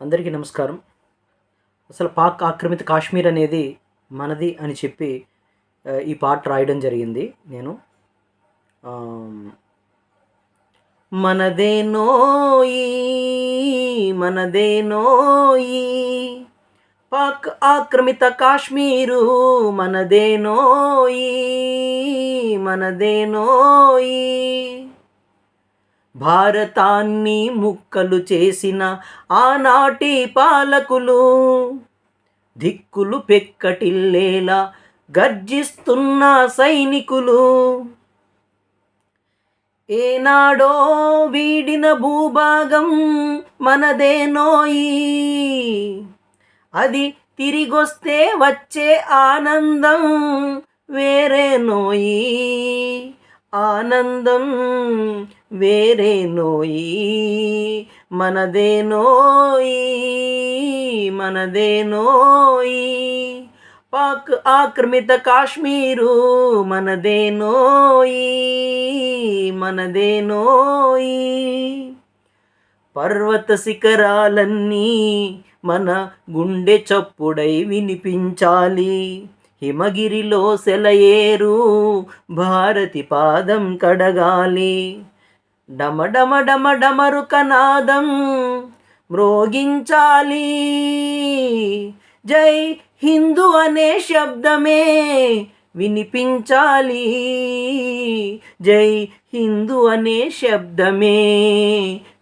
అందరికీ నమస్కారం. అసలు పాక్ ఆక్రమిత కాశ్మీర్ అనేది మనది అని చెప్పి ఈ పాట రాయడం జరిగింది నేను. ఆహ్, మనదేనోయి మనదేనోయి పాక్ ఆక్రమిత కాశ్మీరు మనదేనోయి మనదేనోయి భారతాన్ని ముక్కలు చేసిన ఆనాటి పాలకులు దిక్కులు పెక్కటిల్లేలా గర్జిస్తున్న సైనికులు ఏనాడో వీడిన భూభాగం మనదేనోయి, అది తిరిగొస్తే వచ్చే ఆనందం వేరేనోయి, ఆనందం వేరేనోయి. మనదేనోయి మనదేనోయి పాక్ ఆక్రమిత కాశ్మీరు మనదేనోయి మనదేనోయి. పర్వత శిఖరాలన్నీ మన గుండె చప్పుడై వినిపించాలి. హిమగిరిలో సెలయేరు భారతి పాదం కడగాలి. డమడమ డమ డమరుకనాదం మ్రోగించాలి. జై హిందూ అనే శబ్దమే వినిపించాలి. జై హిందూ అనే శబ్దమే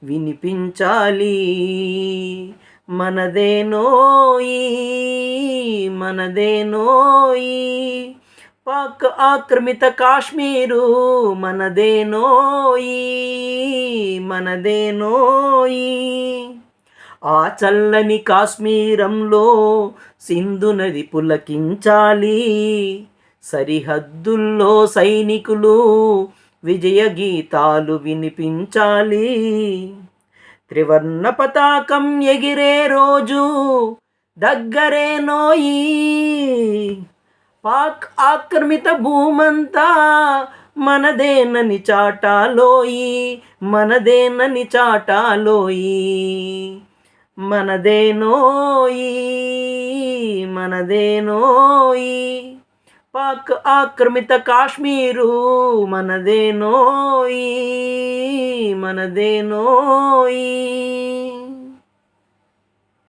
వినిపించాలి. మనదేనోయి మనదేనోయి పాక్ ఆక్రమిత కాశ్మీరు మనదేనోయి మనదేనోయి. ఆ చల్లని కాశ్మీరంలో సింధు నది పులకించాలి. సరిహద్దుల్లో సైనికులు విజయ గీతాలు వినిపించాలి. త్రివర్ణ పతాకం ఎగిరే రోజు దగ్గరేనోయి. పాక్ ఆక్రమిత భూమంతా మనదేనని చాటాలోయి మనదేనని చాటాలోయి. మనదేనోయి మనదేనోయి పాక్ ఆక్రమిత కాశ్మీరు మనదేనోయి మనదేనోయి.